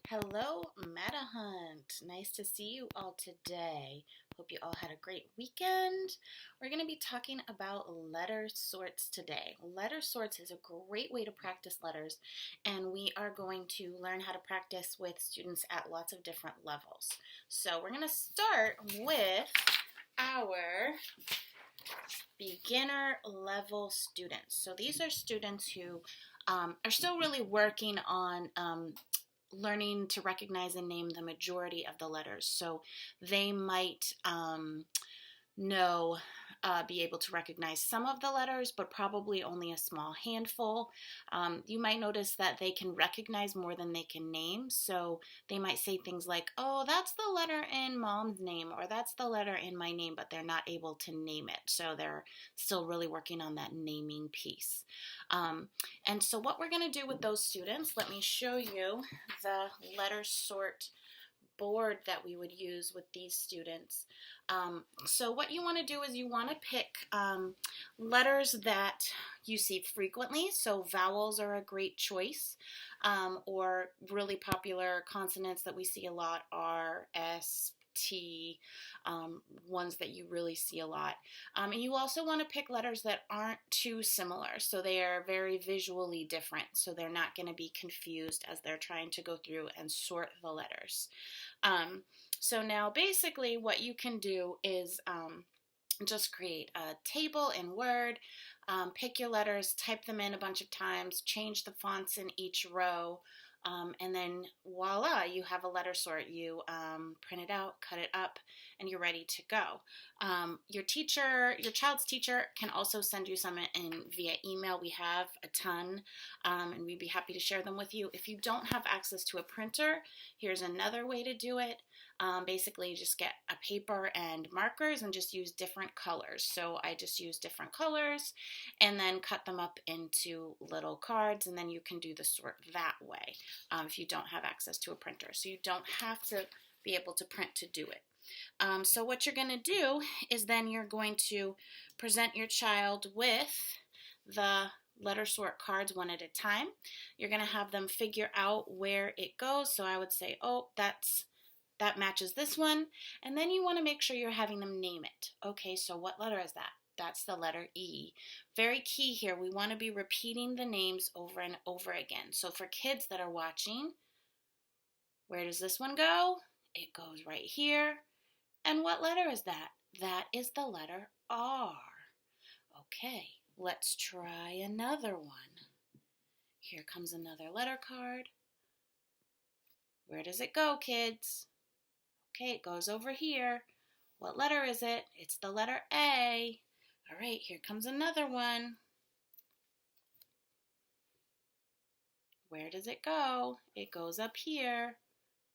Hello, Meta Hunt. Nice to see you all today. Hope you all had a great weekend. We're going to be talking about letter sorts today. Letter sorts is a great way to practice letters, and we are going to learn how to practice with students at lots of different levels. So we're going to start with our beginner level students. So these are students who are still really working on learning to recognize and name the majority of the letters. So they might be able to recognize some of the letters, but probably only a small handful. You might notice that they can recognize more than they can name. So they might say things like, oh, that's the letter in mom's name, or that's the letter in my name, but they're not able to name it. So they're still really working on that naming piece. And so what we're going to do with those students, let me show you the letter sort board that we would use with these students. So what you want to do is you want to pick letters that you see frequently. So vowels are a great choice, or really popular consonants that we see a lot are S, T, ones that you really see a lot. And you also want to pick letters that aren't too similar, so they are very visually different, so they're not going to be confused as they're trying to go through and sort the letters. So now basically what you can do is just create a table in Word, pick your letters, type them in a bunch of times, change the fonts in each row, and then voila, you have a letter sort. You print it out, cut it up, and you're ready to go. Your child's teacher can also send you some in via email. We have a ton, and we'd be happy to share them with you. If you don't have access to a printer, here's another way to do it. Basically, just get a paper and markers and just use different colors. So I just use different colors and then cut them up into little cards, and then you can do the sort that way if you don't have access to a printer. So you don't have to be able to print to do it. So what you're going to do is then you're going to present your child with the letter sort cards one at a time. You're going to have them figure out where it goes. So I would say, oh, that matches this one. And then you want to make sure you're having them name it. Okay, so what letter is that? That's the letter E. Very key here. We want to be repeating the names over and over again. So for kids that are watching, where does this one go? It goes right here. And what letter is that? That is the letter R. Okay, let's try another one. Here comes another letter card. Where does it go, kids? Okay, it goes over here. What letter is it? It's the letter A. All right, here comes another one. Where does it go? It goes up here.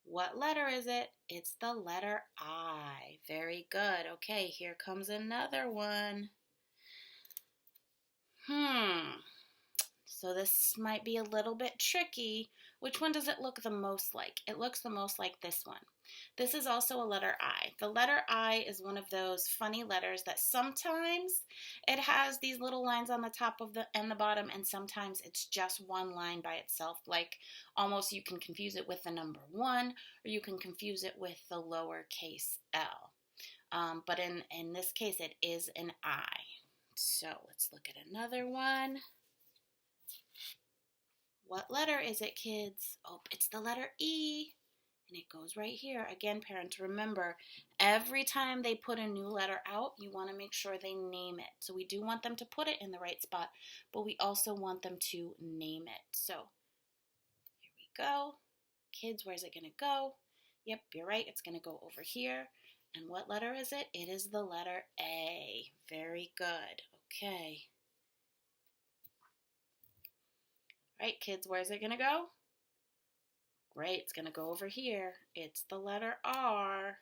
What letter is it? It's the letter I. Very good. Okay, here comes another one. So this might be a little bit tricky. Which one does it look the most like? It looks the most like this one. This is also a letter I. The letter I is one of those funny letters that sometimes it has these little lines on the top of and the bottom, and sometimes it's just one line by itself. Like almost you can confuse it with the number 1, or you can confuse it with the lowercase l. But in this case, it is an I. So let's look at another one. What letter is it, kids? Oh, it's the letter E, and it goes right here. Again, parents, remember, every time they put a new letter out, you want to make sure they name it. So we do want them to put it in the right spot, but we also want them to name it. So here we go. Kids, where's it going to go? Yep, you're right. It's going to go over here. And what letter is it? It is the letter A. Very good. Okay. Right, kids, where's it going to go? Great, it's going to go over here. It's the letter R.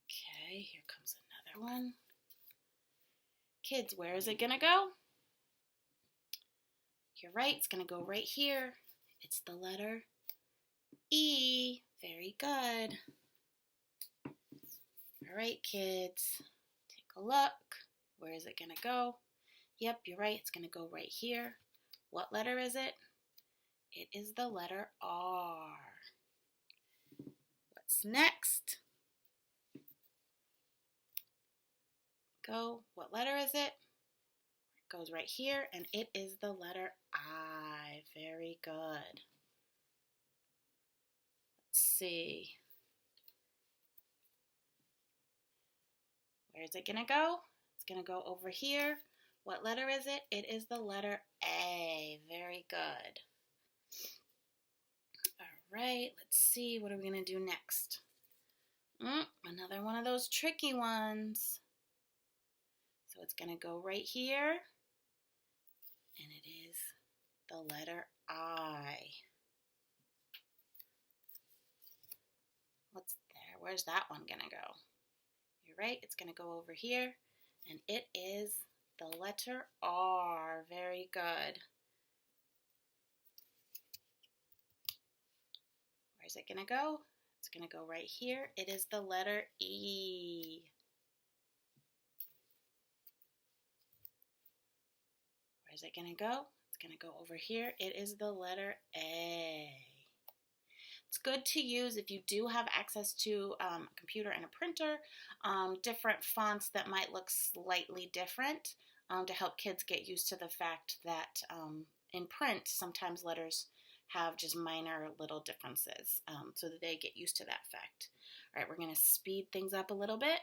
Okay, here comes another one. Kids, where is it going to go? You're right, it's going to go right here. It's the letter E. Very good. All right, kids, take a look. Where is it going to go? Yep, you're right, it's going to go right here. What letter is it? It is the letter R. What's next? Go. What letter is it? It goes right here, and it is the letter I. Very good. Let's see. Where is it going to go? It's going to go over here. What letter is it? It is the letter A. Very good. All right, let's see. What are we going to do next? Another one of those tricky ones. So it's going to go right here, and it is the letter I. What's there? Where's that one going to go? You're right, it's going to go over here, and it is the letter R. Very good. Where's it going to go? It's going to go right here. It is the letter E. Where's it going to go? It's going to go over here. It is the letter A. It's good to use if you do have access to a computer and a printer, different fonts that might look slightly different to help kids get used to the fact that in print, sometimes letters have just minor little differences so that they get used to that fact. All right, we're going to speed things up a little bit.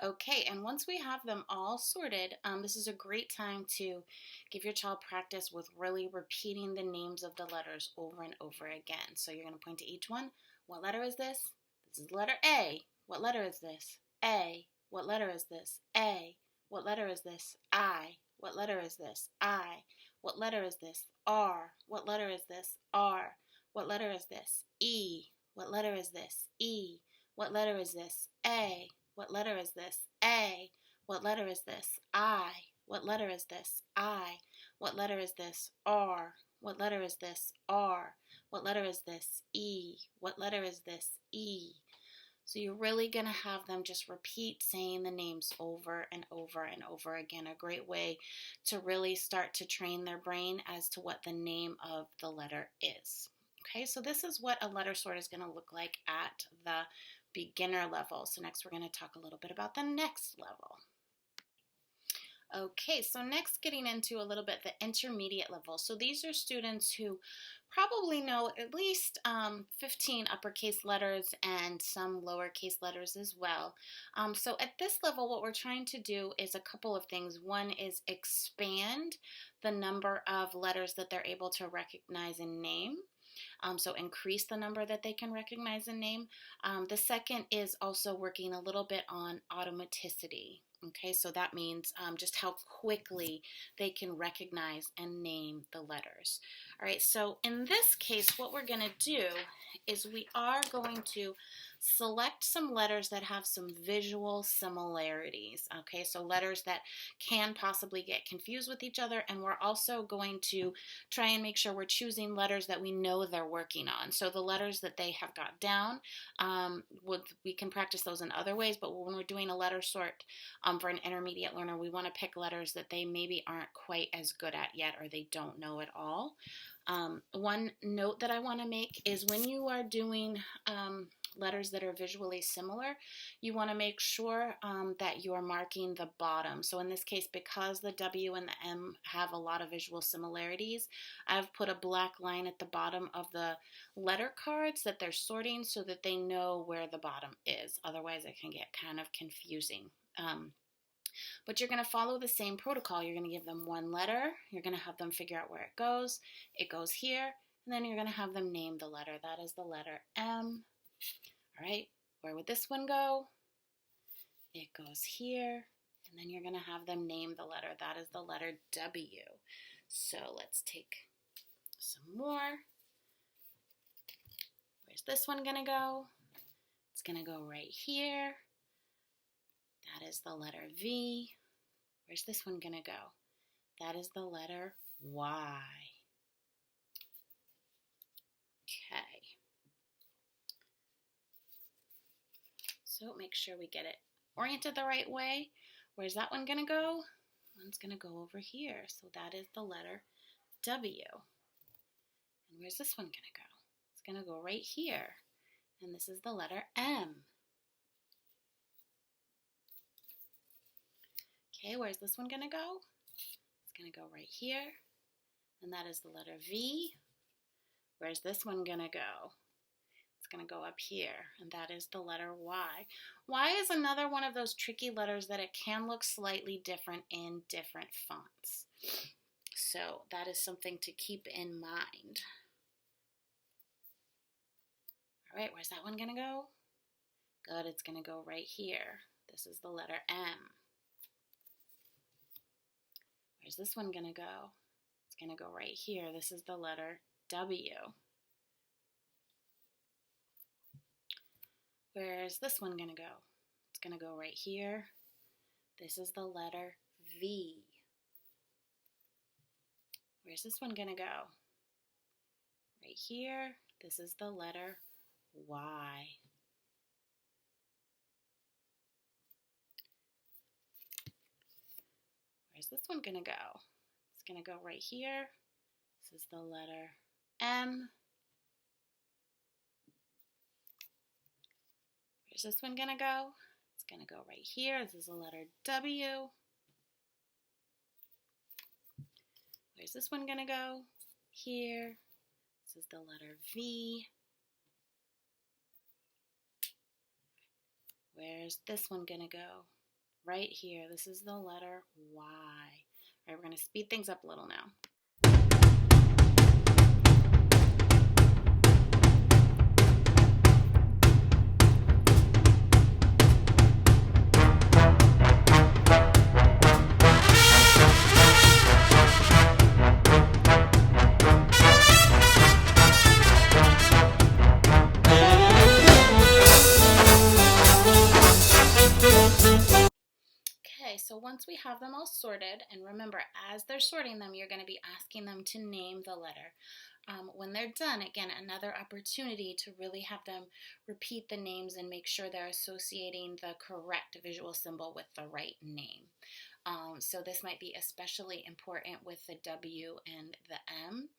Okay, and once we have them all sorted, this is a great time to give your child practice with really repeating the names of the letters over and over again. So you're going to point to each one. What letter is this? This is letter A. What letter is this? A. What letter is this? A. What letter is this? I. What letter is this? I. What letter is this? R. What letter is this? R. What letter is this? E. What letter is this? E. What letter is this? A. What letter is this? A. What letter is this? I. What letter is this? I. What letter is this? R. What letter is this? R. What letter is this? E. What letter is this? E. So you're really going to have them just repeat saying the names over and over and over again. A great way to really start to train their brain as to what the name of the letter is. Okay, so this is what a letter sort is going to look like at the beginner level. So next we're going to talk a little bit about the next level. Okay, so next getting into a little bit the intermediate level. So these are students who probably know at least 15 uppercase letters and some lowercase letters as well. So at this level, what we're trying to do is a couple of things. One is expand the number of letters that they're able to recognize and name. So increase the number that they can recognize and name. The second is also working a little bit on automaticity. Okay, so that means just how quickly they can recognize and name the letters. All right, so in this case, what we're going to do is we are going to select some letters that have some visual similarities. Okay, so letters that can possibly get confused with each other, and we're also going to try and make sure we're choosing letters that we know they're working on. So the letters that they have got down, we can practice those in other ways, but when we're doing a letter sort for an intermediate learner, we want to pick letters that they maybe aren't quite as good at yet or they don't know at all. One note that I want to make is when you are doing letters that are visually similar, you want to make sure that you are marking the bottom. So in this case, because the W and the M have a lot of visual similarities, I've put a black line at the bottom of the letter cards that they're sorting so that they know where the bottom is. Otherwise, it can get kind of confusing. But you're going to follow the same protocol. You're going to give them one letter. You're going to have them figure out where it goes. It goes here. And then you're going to have them name the letter. That is the letter M. All right. Where would this one go? It goes here. And then you're going to have them name the letter. That is the letter W. So let's take some more. Where's this one going to go? It's going to go right here. That is the letter V. Where's this one going to go? That is the letter Y. Okay. So make sure we get it oriented the right way. Where's that one going to go? One's going to go over here. So that is the letter W. And where's this one going to go? It's going to go right here. And this is the letter M. Okay, where's this one going to go? It's going to go right here. And that is the letter V. Where's this one going to go? It's going to go up here, and that is the letter Y. Y is another one of those tricky letters that it can look slightly different in different fonts. So that is something to keep in mind. All right, where's that one going to go? Good, it's going to go right here. This is the letter M. Where's this one going to go? It's going to go right here. This is the letter W. Where's this one going to go? It's going to go right here. This is the letter V. Where's this one going to go? Right here. This is the letter Y. Where's this one going to go? It's going to go right here. This is the letter M. Where's this one going to go? It's going to go right here. This is the letter W. Where's this one going to go? Here. This is the letter V. Where's this one going to go? Right here. This is the letter Y. All right, we're going to speed things up a little now. So once we have them all sorted, and remember, as they're sorting them, you're going to be asking them to name the letter. When they're done, again, another opportunity to really have them repeat the names and make sure they're associating the correct visual symbol with the right name. So this might be especially important with the W and the M.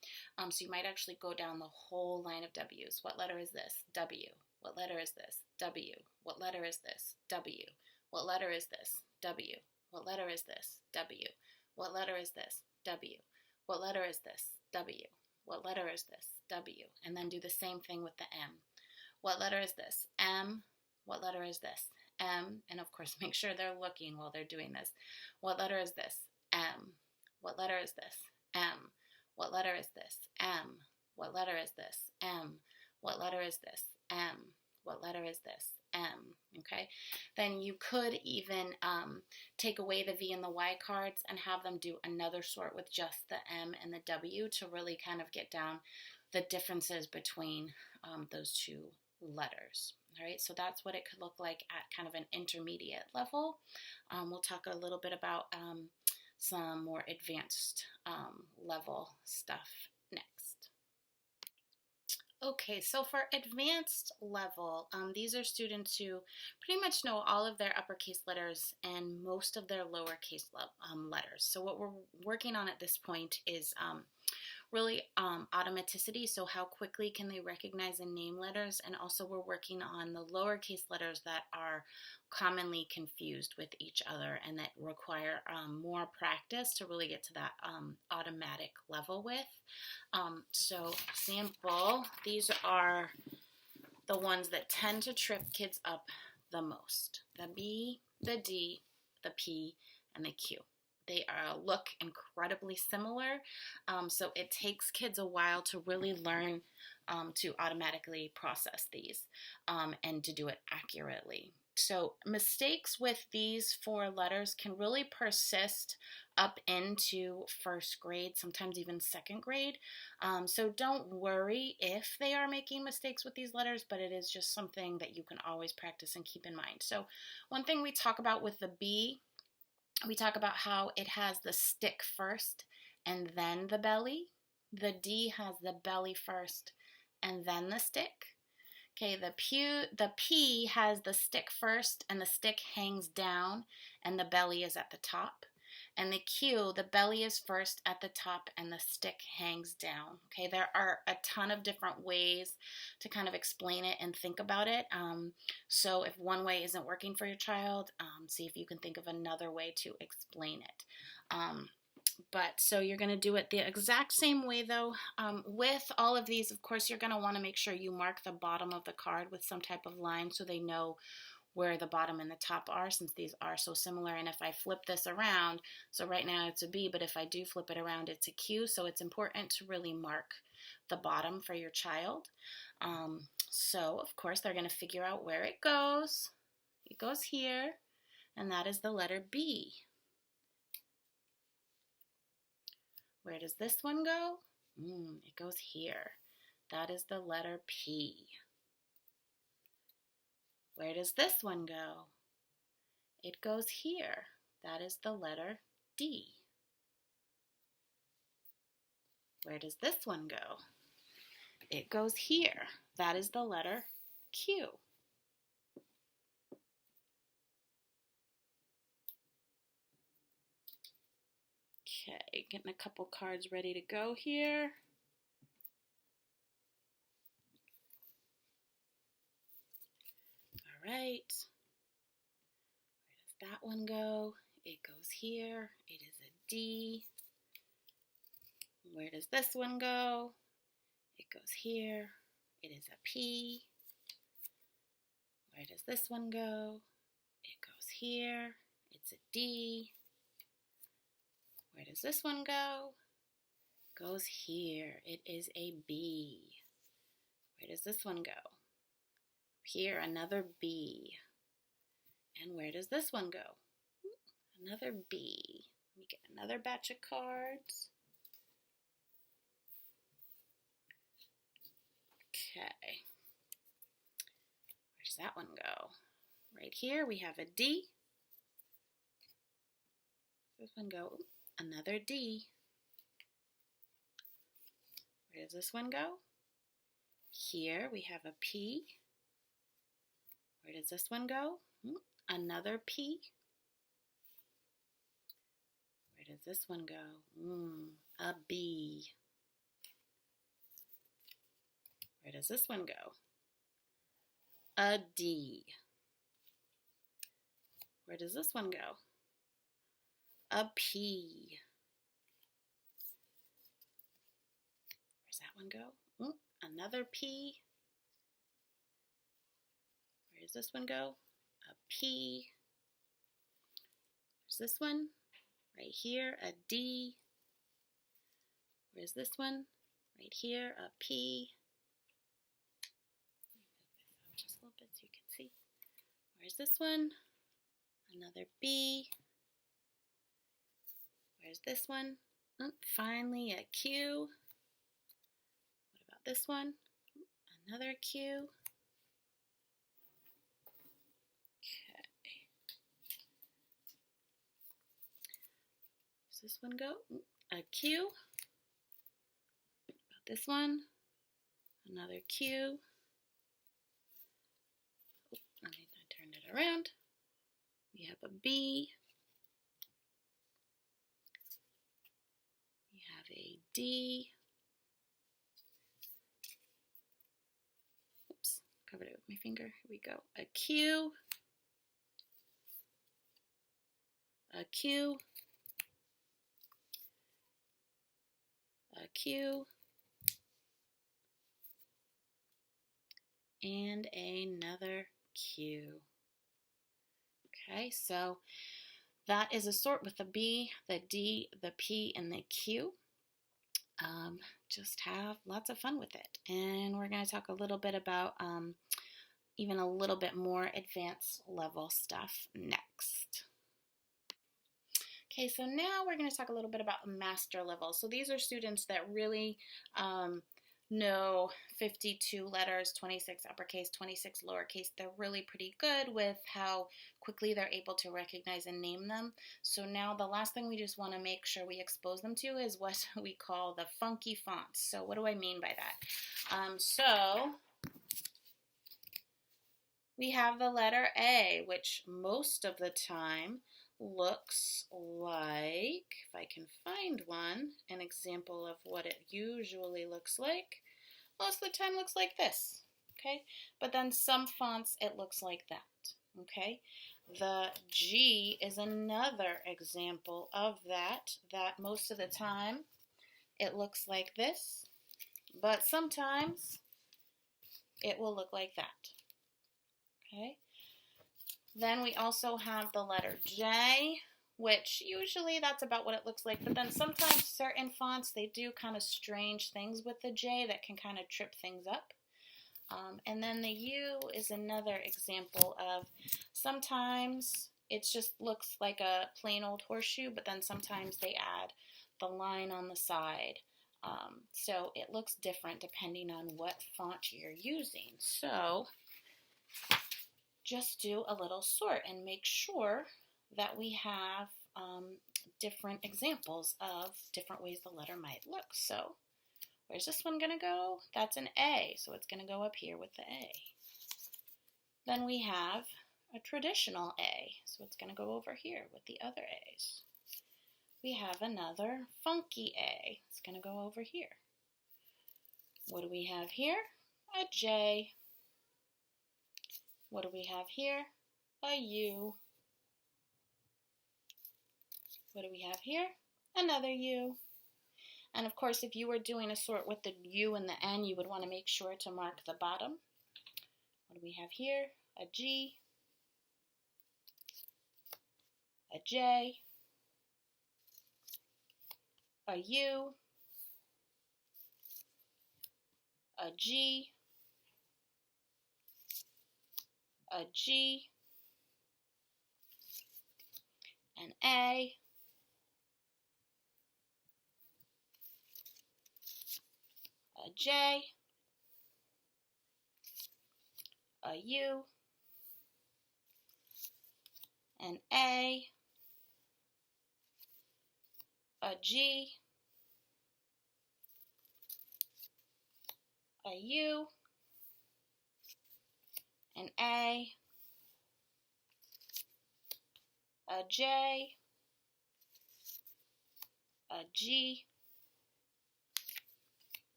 So you might actually go down the whole line of W's. What letter is this? W. What letter is this? W. What letter is this? W. What letter is this? W. What letter is this? W. What letter is this? W. What letter is this? W. What letter is this? W. And then do the same thing with the M. What letter is this? M. What letter is this? M. And of course, make sure they're looking while they're doing this. What letter is this? M. What letter is this? M. What letter is this? M. What letter is this? M. What letter is this? M. What letter is this? M. Okay, then you could even take away the V and the Y cards and have them do another sort with just the M and the W to really kind of get down the differences between those two letters. All right, so that's what it could look like at kind of an intermediate level. We'll talk a little bit about some more advanced level stuff next. Okay, so for advanced level, these are students who pretty much know all of their uppercase letters and most of their lowercase letters. So what we're working on at this point is really automaticity, so how quickly can they recognize and name letters, and also we're working on the lowercase letters that are commonly confused with each other and that require more practice to really get to that automatic level with. So example, these are the ones that tend to trip kids up the most. The B, the D, the P, and the Q. They look incredibly similar, so it takes kids a while to really learn to automatically process these and to do it accurately. So mistakes with these four letters can really persist up into first grade, sometimes even second grade. So don't worry if they are making mistakes with these letters, but it is just something that you can always practice and keep in mind. So one thing we talk about with the B, we talk about how it has the stick first and then the belly. The D has the belly first and then the stick. Okay, the P has the stick first, and the stick hangs down, and the belly is at the top. And the Q, the belly is first at the top, and the stick hangs down. Okay, there are a ton of different ways to kind of explain it and think about it. So if one way isn't working for your child, see if you can think of another way to explain it. But so you're going to do it the exact same way though. With all of these, of course, you're going to want to make sure you mark the bottom of the card with some type of line so they know where the bottom and the top are, since these are so similar. And if I flip this around, so right now it's a B, but if I do flip it around, it's a Q. So it's important to really mark the bottom for your child. So of course they're going to figure out where it goes. It goes here, and that is the letter B. Where does this one go? It goes here. That is the letter P. Where does this one go? It goes here. That is the letter D. Where does this one go? It goes here. That is the letter Q. Okay, getting a couple cards ready to go here. All right. Where does that one go? It goes here. It is a D. Where does this one go? It goes here. It is a P. Where does this one go? It goes here. It's a D. Where does this one go? It goes here. It is a B. Where does this one go? Here, another B. And where does this one go? Another B. Let me get another batch of cards. Okay. Where does that one go? Right here we have a D. Where does this one go? Another D. Where does this one go? Here we have a P. Where does this one go? Another P. Where does this one go? A B. Where does this one go? A D. Where does this one go? A P. Where's that one go? Another P. Where does this one go? A P. Where's this one? Right here, a D. Where's this one? Right here, a P. Move this up just a little bit so you can see. Where's this one? Another B. Where's this one? Finally, a Q. What about this one? Another Q. Okay. Does this one go? A Q. What about this one? Another Q. I turned it around. We have a B. We have a D. Oops, covered it with my finger. Here we go. A Q. A Q. A Q. And another Q. Okay, so that is a sort with the B, the D, the P, and the Q. Just have lots of fun with it. And we're going to talk a little bit about even a little bit more advanced level stuff next. Okay, so now we're going to talk a little bit about master level. So these are students that really No, 52 letters, 26 uppercase, 26 lowercase. They're really pretty good with how quickly they're able to recognize and name them. So now the last thing we just want to make sure we expose them to is what we call the funky fonts. So what do I mean by that? So we have the letter A, which most of the time looks like, if I can find one, an example of what it usually looks like, most of the time looks like this, okay? But then some fonts, it looks like that, okay? The G is another example of that most of the time it looks like this, but sometimes it will look like that, okay? Then we also have the letter J, which usually that's about what it looks like, but then sometimes certain fonts, they do kind of strange things with the J that can kind of trip things up. And then the U is another example of sometimes it just looks like a plain old horseshoe, but then sometimes they add the line on the side. So it looks different depending on what font you're using. So just do a little sort and make sure that we have different examples of different ways the letter might look. So where's this one going to go? That's an A, so it's going to go up here with the A. Then we have a traditional A, so it's going to go over here with the other A's. We have another funky A. It's going to go over here. What do we have here? A J. What do we have here? A U. What do we have here? Another U. And of course, if you were doing a sort with the U and the N, you would want to make sure to mark the bottom. What do we have here? A G. A J. A U. A G. A G. An A. A J. A U. An A. A G. A U. An A. A J. A G.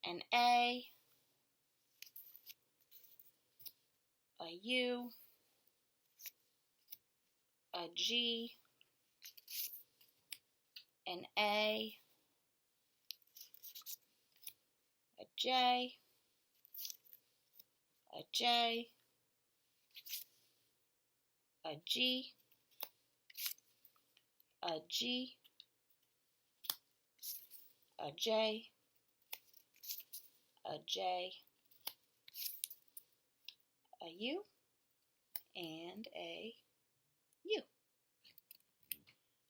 An A. A U. A G. An A. A J. A J. A G. A G. A J. A J. A U. And a U.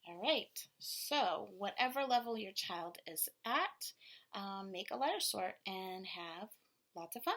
All right, so whatever level your child is at, make a letter sort and have lots of fun.